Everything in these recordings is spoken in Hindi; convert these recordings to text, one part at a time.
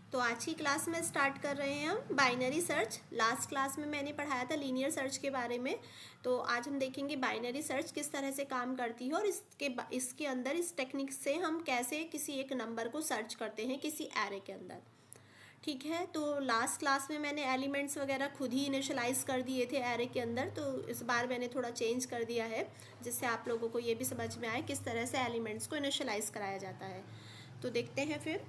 तो आज की क्लास में स्टार्ट कर रहे हैं हम बाइनरी सर्च। लास्ट क्लास में मैंने पढ़ाया था लीनियर सर्च के बारे में। तो आज हम देखेंगे बाइनरी सर्च किस तरह से काम करती है और इसके अंदर इस टेक्निक से हम कैसे किसी एक नंबर को सर्च करते हैं किसी एरे के अंदर। ठीक है, तो लास्ट क्लास में मैंने एलिमेंट्स वगैरह खुद ही इनिशियलाइज कर दिए थे एरे के अंदर, तो इस बार मैंने थोड़ा चेंज कर दिया है जिससे आप लोगों को ये भी समझ में आए किस तरह से एलिमेंट्स को इनिशियलाइज कराया जाता है। तो देखते हैं फिर।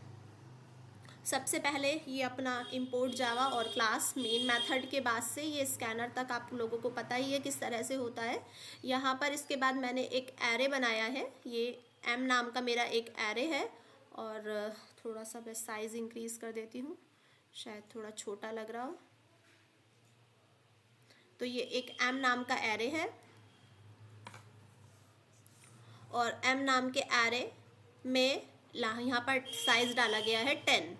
सबसे पहले ये अपना इंपोर्ट जावा और क्लास मेन मेथड के बाद से ये स्कैनर तक आप लोगों को पता ही है किस तरह से होता है। यहाँ पर इसके बाद मैंने एक एरे बनाया है, ये एम नाम का मेरा एक एरे है। और थोड़ा सा मैं साइज इंक्रीज कर देती हूँ, शायद थोड़ा छोटा लग रहा हो। तो ये एक एम नाम का एरे है और एम नाम के एरे में यहाँ पर साइज डाला गया है 10।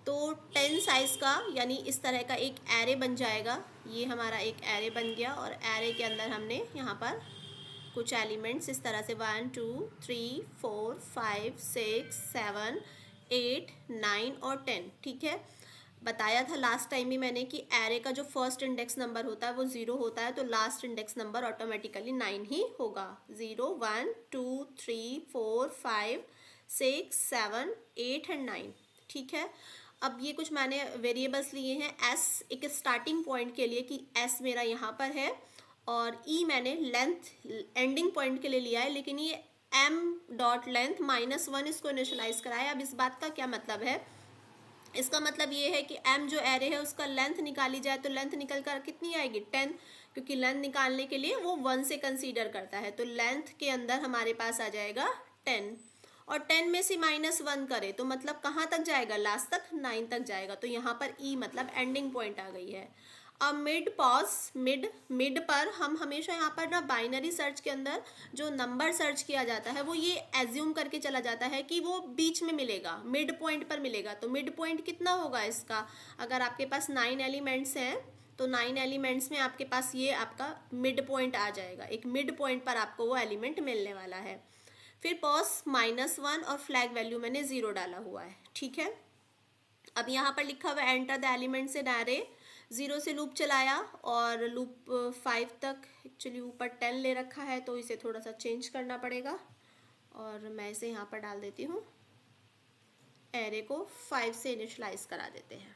तो 10 साइज का यानी इस तरह का एक एरे बन जाएगा। ये हमारा एक एरे बन गया और एरे के अंदर हमने यहाँ पर कुछ एलिमेंट्स इस तरह से 1 2 3 4 5 6 7 8 9 और 10। ठीक है, बताया था लास्ट टाइम भी मैंने कि एरे का जो फर्स्ट इंडेक्स नंबर होता है वो 0 होता है, तो लास्ट इंडेक्स नंबर ऑटोमेटिकली 9 ही होगा। 0 1 2 3 4 5 6 7 8 एंड 9। ठीक है, अब ये कुछ मैंने वेरिएबल्स लिए हैं एस एक स्टार्टिंग पॉइंट के लिए कि एस मेरा यहाँ पर है, और ई मैंने लेंथ एंडिंग पॉइंट के लिए लिया है, लेकिन ये एम डॉट लेंथ -1 इसको इनिशियलाइज कराया। अब इस बात का क्या मतलब है? इसका मतलब ये है कि m जो एरे है उसका लेंथ निकाली जाए तो लेंथ निकल कर कितनी आएगी 10, क्योंकि लेंथ निकालने के लिए वो 1 से कंसीडर करता है। तो लेंथ के अंदर हमारे पास आ जाएगा 10, और 10 में से -1 करे तो मतलब कहाँ तक जाएगा, लास्ट तक 9 तक जाएगा। तो यहाँ पर ई मतलब एंडिंग पॉइंट आ गई है। अब मिड पॉज मिड पर हम हमेशा यहाँ पर ना बाइनरी सर्च के अंदर जो नंबर सर्च किया जाता है वो ये एज्यूम करके चला जाता है कि वो बीच में मिलेगा, मिड पॉइंट पर मिलेगा। तो मिड पॉइंट कितना होगा इसका? अगर आपके पास 9 एलिमेंट्स हैं तो 9 एलिमेंट्स में आपके पास ये आपका मिड पॉइंट आ जाएगा। एक मिड पॉइंट पर आपको वो एलिमेंट मिलने वाला है। फिर पॉज -1 और फ्लैग वैल्यू मैंने 0 डाला हुआ है। ठीक है, अब यहाँ पर लिखा हुआ है enter the elements in array. 0 से लूप चलाया और लूप 5 तक, एक्चुअली ऊपर 10 ले रखा है तो इसे थोड़ा सा चेंज करना पड़ेगा, और मैं इसे यहाँ पर डाल देती हूँ। एरे को 5 से इनिशियलाइज करा देते हैं।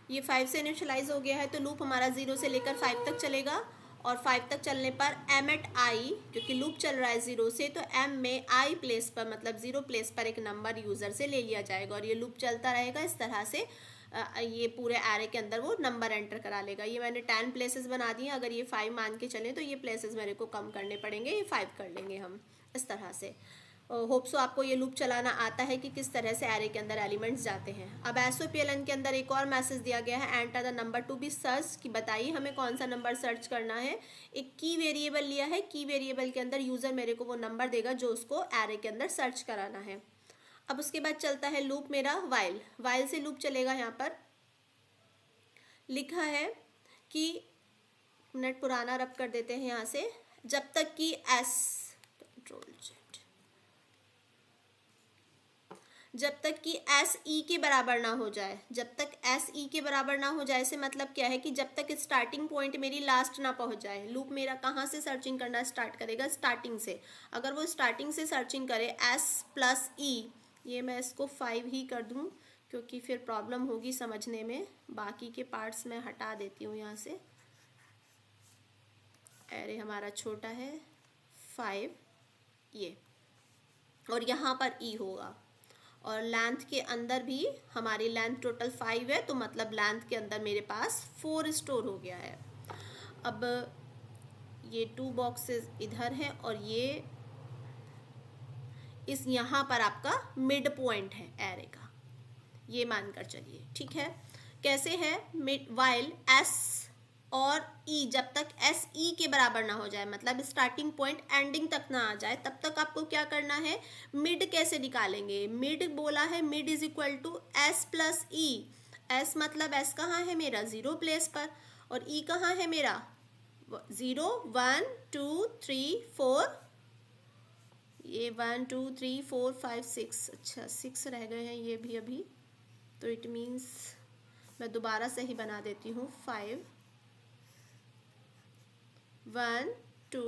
ये 5 से इनिशियलाइज हो गया है तो लूप हमारा 0 से लेकर 5 तक चलेगा, और 5 तक चलने पर m एट आई, क्योंकि लूप चल रहा है 0 से तो m में i प्लेस पर मतलब 0 प्लेस पर एक नंबर यूज़र से ले लिया जाएगा, और ये लूप चलता रहेगा इस तरह से। ये पूरे एरे के अंदर वो नंबर एंटर करा लेगा। ये मैंने 10 प्लेसेस बना दिए, अगर ये 5 मान के चलें तो ये प्लेसेस मेरे को कम करने पड़ेंगे, ये 5 कर लेंगे हम इस तरह से। होप सो आपको ये लूप चलाना आता है कि किस तरह से एरे के अंदर एलिमेंट्स जाते हैं। अब SOPLN के अंदर एक और मैसेज दिया गया है, enter the number to be search, कि बताइए हमें कौन सा नंबर सर्च करना है। एक की वेरिएबल लिया है, की वेरिएबल के अंदर यूज़र मेरे को वो नंबर देगा जो उसको एरे के अंदर सर्च कराना है। अब उसके बाद चलता है लूप मेरा वाइल से लूप चलेगा। यहाँ पर लिखा है कि मिनट पुराना रब कर देते हैं यहाँ से, जब तक कि जब तक कि एस ई के बराबर ना हो जाए। जब तक एस ई के बराबर ना हो जाए से मतलब क्या है कि जब तक स्टार्टिंग पॉइंट मेरी लास्ट ना पहुंच जाए। लूप मेरा कहाँ से सर्चिंग करना स्टार्ट करेगा, स्टार्टिंग से। अगर वो स्टार्टिंग से सर्चिंग करे एस प्लस ई, ये मैं इसको 5 ही कर दूँ क्योंकि फिर प्रॉब्लम होगी समझने में। बाकी के पार्ट्स मैं हटा देती हूँ यहाँ से। एरे हमारा छोटा है 5 ये, और यहाँ पर ई होगा, और लेंथ के अंदर भी हमारी लेंथ टोटल 5 है, तो मतलब लेंथ के अंदर मेरे पास 4 स्टोर हो गया है। अब ये 2 बॉक्सेस इधर हैं और ये इस यहाँ पर आपका मिड पॉइंट है एरे का, ये मानकर चलिए। ठीक है, कैसे है? मिड वाइल एस और ई, जब तक एस ई के बराबर ना हो जाए, मतलब स्टार्टिंग पॉइंट एंडिंग तक ना आ जाए, तब तक आपको क्या करना है? मिड कैसे निकालेंगे? मिड बोला है mid is equal to S plus E. S मतलब एस कहाँ है मेरा? 0 प्लेस पर, और ई कहाँ है मेरा? 0 1 2 3 4, ये 1 2 3 4 5 6, अच्छा 6 रह गए हैं ये भी अभी, तो इट मीन्स मैं दोबारा से ही बना देती हूँ 5 1 2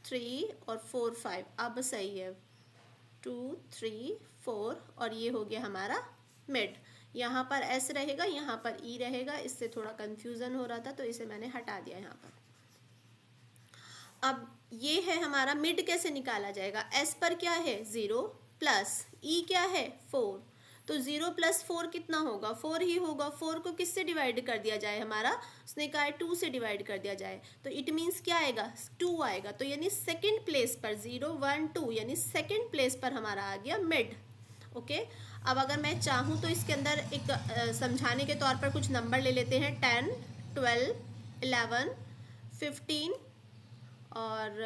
3 और 4 5, अब सही है 2 3 4 और ये हो गया हमारा मिड। यहाँ पर एस रहेगा, यहाँ पर ई रहेगा, इससे थोड़ा कंफ्यूजन हो रहा था तो इसे मैंने हटा दिया यहाँ पर। अब ये है हमारा मिड, कैसे निकाला जाएगा? एस पर क्या है 0 प्लस ई क्या है 4, तो 0 प्लस 4 कितना होगा? 4 ही होगा। 4 को किससे डिवाइड कर दिया जाए? हमारा उसने कहा है 2 से डिवाइड कर दिया जाए, तो इट मीन्स क्या आएगा? 2 आएगा। तो यानी सेकंड प्लेस पर 0 1 2 यानी सेकंड प्लेस पर हमारा आ गया मिड। ओके, अब अगर मैं चाहूँ तो इसके अंदर एक समझाने के तौर पर कुछ नंबर ले लेते हैं, 10 12 11 15 और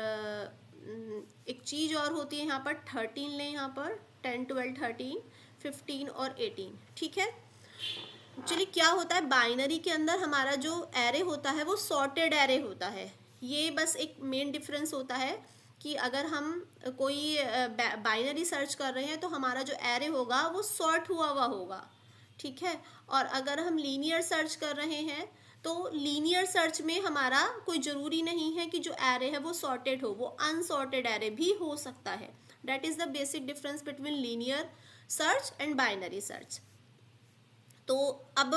एक चीज़ और होती है यहाँ पर 13 लें, यहाँ पर 10 12 13 15 और 18। ठीक है, चलिए क्या होता है बाइनरी के अंदर हमारा जो एरे होता है वो सॉर्टेड एरे होता है। ये बस एक मेन डिफरेंस होता है कि अगर हम कोई बाइनरी सर्च कर रहे हैं तो हमारा जो एरे होगा वो सॉर्ट हुआ हुआ होगा। ठीक है, और अगर हम लीनियर सर्च कर रहे हैं तो लीनियर सर्च में हमारा कोई ज़रूरी नहीं है कि जो एरे है वो सॉर्टेड हो, वो अनसॉर्टेड एरे भी हो सकता है। That is the basic difference between linear search and binary search. तो अब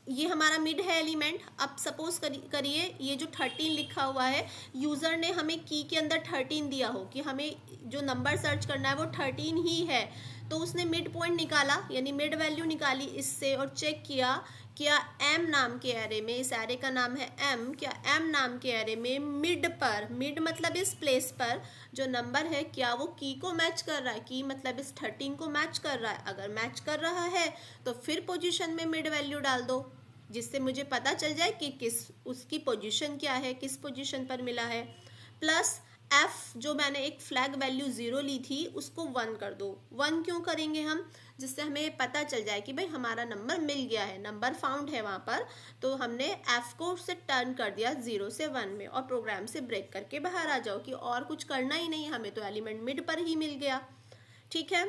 ये हमारा मिड है एलिमेंट। अब सपोज करिए ये जो 13 लिखा हुआ है, यूज़र ने हमें की के अंदर 13 दिया हो कि हमें जो नंबर सर्च करना है वो 13 ही है, तो उसने मिड पॉइंट निकाला यानी मिड वैल्यू निकाली इससे और चेक किया क्या m नाम के एरे में, इस एरे का नाम है m, क्या m नाम के एरे में मिड पर, मिड मतलब इस प्लेस पर जो नंबर है क्या वो की को मैच कर रहा है, की मतलब इस 13 को मैच कर रहा है। अगर मैच कर रहा है तो फिर पोजीशन में मिड वैल्यू डाल दो, जिससे मुझे पता चल जाए कि किस उसकी पोजीशन क्या है, किस पोजीशन पर मिला है। प्लस f जो मैंने एक फ्लैग वैल्यू 0 ली थी उसको 1 कर दो। 1 क्यों करेंगे हम? जिससे हमें पता चल जाए कि भाई हमारा नंबर मिल गया है, नंबर फाउंड है वहाँ पर, तो हमने f को उससे टर्न कर दिया 0 से 1 में और प्रोग्राम से ब्रेक करके बाहर आ जाओ कि और कुछ करना ही नहीं, हमें तो एलिमेंट मिड पर ही मिल गया। ठीक है,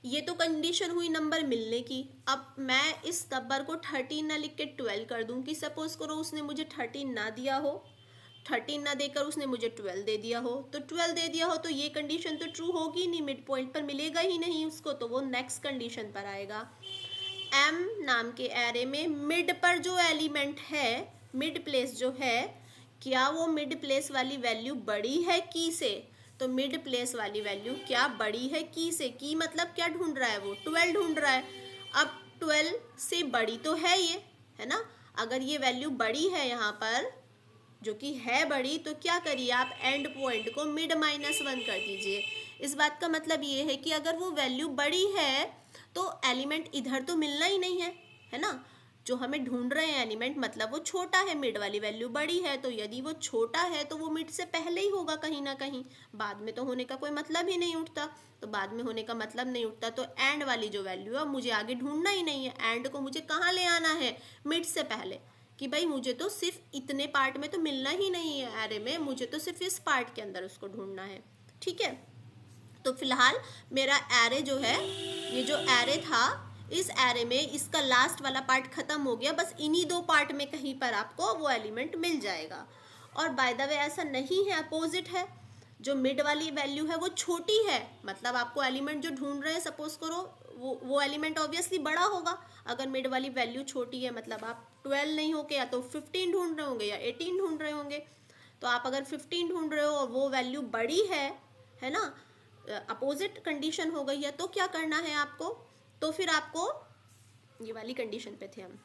ये तो कंडीशन हुई नंबर मिलने की। अब मैं इस नंबर को 13 ना लिख के 12 कर दूं कि सपोज करो उसने मुझे 13 ना दिया हो, 13 ना देकर उसने मुझे 12 दे दिया हो, तो 12 दे दिया हो तो ये कंडीशन तो ट्रू होगी नहीं, मिड पॉइंट पर मिलेगा ही नहीं उसको, तो वो नेक्स्ट कंडीशन पर आएगा। m नाम के एरे में मिड पर जो एलिमेंट है, मिड प्लेस जो है, क्या वो मिड प्लेस वाली वैल्यू बड़ी है की से? तो मिड प्लेस वाली वैल्यू क्या बड़ी है की से? की मतलब क्या ढूंढ रहा है वो? 12 ढूंढ रहा है। अब 12 से बड़ी तो है ये, है ना? अगर ये वैल्यू बड़ी है यहाँ पर, जो कि है बड़ी, तो क्या करिए आप एंड पॉइंट को मिड -1 कर दीजिए। इस बात का मतलब ये है कि अगर वो वैल्यू बड़ी है तो एलिमेंट इधर तो मिलना ही नहीं है ना? जो हमें ढूंढ रहे हैं एलिमेंट मतलब वो छोटा है, मिड वाली वैल्यू बड़ी है, तो यदि वो छोटा है तो वो मिड से पहले ही होगा कहीं ना कहीं, बाद में तो होने का कोई मतलब ही नहीं उठता। तो बाद में होने का मतलब नहीं उठता तो एंड वाली जो वैल्यू है मुझे आगे ढूंढना ही नहीं है। एंड को मुझे कहाँ ले आना है? मिड से पहले, कि भाई मुझे तो सिर्फ इतने पार्ट में तो मिलना ही नहीं है एरे में, मुझे तो सिर्फ इस पार्ट के अंदर उसको ढूंढना है। ठीक है, तो फिलहाल मेरा एरे जो है, ये जो एरे था, इस एरे में इसका लास्ट वाला पार्ट खत्म हो गया, बस इन्हीं 2 पार्ट में कहीं पर आपको वो एलिमेंट मिल जाएगा। और बाय द वे ऐसा नहीं है, अपोजिट है। जो मिड वाली वैल्यू है वो छोटी है, मतलब आपको एलिमेंट जो ढूंढ रहे हैं सपोज करो वो एलिमेंट ऑब्वियसली बड़ा होगा। अगर मिड वाली वैल्यू छोटी है मतलब आप 12 नहीं होके या तो 15 ढूंढ रहे होंगे या 18 ढूंढ रहे होंगे। तो आप अगर 15 ढूंढ रहे हो और वो वैल्यू बड़ी है ना, अपोजिट कंडीशन हो गई है, तो क्या करना है आपको? तो फिर आपको ये वाली कंडीशन पे थे हम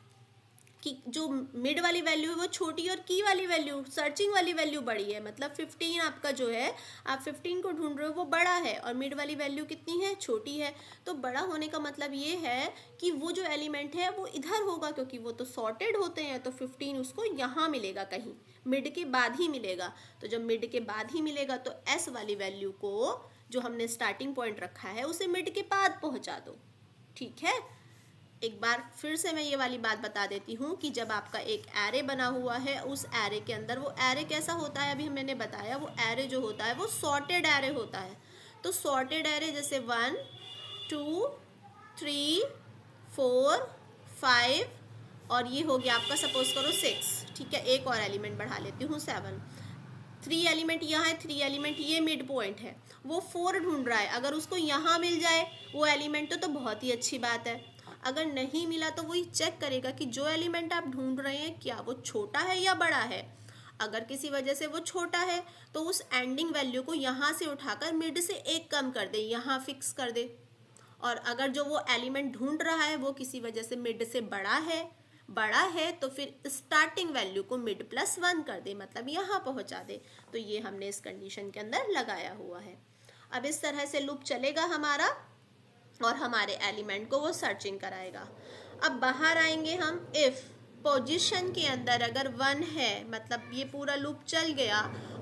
कि जो मिड वाली वैल्यू है वो छोटी और की वाली वैल्यू, सर्चिंग वाली वैल्यू बड़ी है, मतलब 15 आपका जो है, आप 15 को ढूंढ रहे हो वो बड़ा है और मिड वाली वैल्यू कितनी है? छोटी है। तो बड़ा होने का मतलब ये है कि वो जो एलिमेंट है वो इधर होगा, क्योंकि वो तो सॉर्टेड होते हैं, तो 15 उसको यहाँ मिलेगा, कहीं मिड के बाद ही मिलेगा। तो जब मिड के बाद ही मिलेगा तो एस वाली वैल्यू को जो हमने स्टार्टिंग पॉइंट रखा है उसे मिड के बाद पहुँचा दो। ठीक है, एक बार फिर से मैं ये वाली बात बता देती हूँ कि जब आपका एक एरे बना हुआ है, उस एरे के अंदर वो एरे कैसा होता है अभी मैंने बताया, वो एरे जो होता है वो सॉर्टेड एरे होता है। तो सॉर्टेड एरे जैसे 1 2 3 4 5 और ये हो गया आपका सपोज करो 6, ठीक है। एक और एलिमेंट बढ़ा लेती हूँ 7, 3 एलिमेंट यहाँ है, 3 एलिमेंट ये मिड पॉइंट है, वो 4 ढूंढ रहा है। अगर उसको यहाँ मिल जाए वो एलिमेंट तो बहुत ही अच्छी बात है। अगर नहीं मिला तो वही चेक करेगा कि जो एलिमेंट आप ढूंढ रहे हैं क्या वो छोटा है या बड़ा है। अगर किसी वजह से वो छोटा है तो उस एंडिंग वैल्यू को यहाँ से उठाकर मिड से 1 कम कर दे, यहाँ फिक्स कर दे। और अगर जो वो एलिमेंट ढूंढ रहा है वो किसी वजह से मिड से बड़ा है तो फिर स्टार्टिंग वैल्यू को मिड प्लस 1 कर दे, मतलब यहाँ पहुँचा दे। तो ये हमने इस कंडीशन के अंदर लगाया हुआ है। अब इस तरह से लूप चलेगा हमारा और हमारे एलिमेंट को वो सर्चिंग कराएगा। अब बाहर आएंगे हम, इफ़ पोजीशन के अंदर अगर 1 है, मतलब ये पूरा लूप चल गया,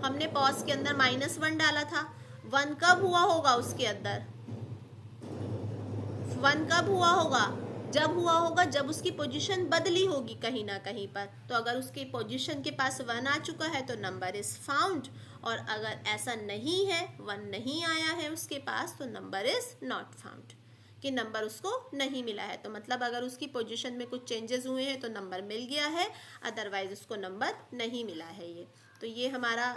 हमने पॉज के अंदर -1 डाला था, 1 कब हुआ होगा उसके अंदर, 1 कब हुआ होगा, जब हुआ होगा जब उसकी पोजीशन बदली होगी कहीं ना कहीं पर। तो अगर उसकी पोजीशन के पास 1 आ चुका है तो नंबर इज फाउंड, और अगर ऐसा नहीं है, 1 नहीं आया है उसके पास, तो नंबर इज नॉट फाउंड, कि नंबर उसको नहीं मिला है। तो मतलब अगर उसकी पोजीशन में कुछ चेंजेस हुए हैं तो नंबर मिल गया है, अदरवाइज उसको नंबर नहीं मिला है। ये तो ये हमारा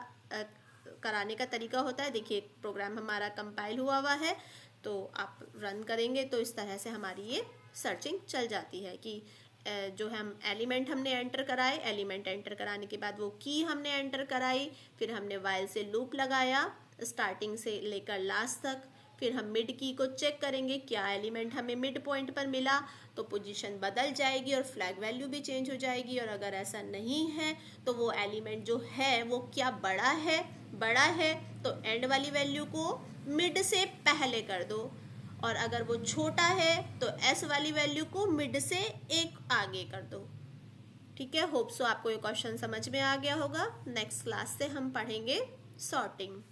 कराने का तरीका होता है। देखिए प्रोग्राम हमारा कंपाइल हुआ है, तो आप रन करेंगे तो इस तरह से हमारी ये सर्चिंग चल जाती है कि जो हम एलिमेंट हमने एंटर कराए, एलिमेंट एंटर कराने के बाद वो की हमने एंटर कराई, फिर हमने वाइल से लूप लगाया स्टार्टिंग से लेकर लास्ट तक, फिर हम मिड की को चेक करेंगे, क्या एलिमेंट हमें मिड पॉइंट पर मिला तो पोजीशन बदल जाएगी और फ्लैग वैल्यू भी चेंज हो जाएगी, और अगर ऐसा नहीं है तो वो एलिमेंट जो है वो क्या बड़ा है तो एंड वाली वैल्यू को मिड से पहले कर दो, और अगर वो छोटा है तो एस वाली वैल्यू को मिड से 1 आगे कर दो। ठीक है, होप सो आपको ये क्वेश्चन समझ में आ गया होगा। नेक्स्ट क्लास से हम पढ़ेंगे सॉर्टिंग।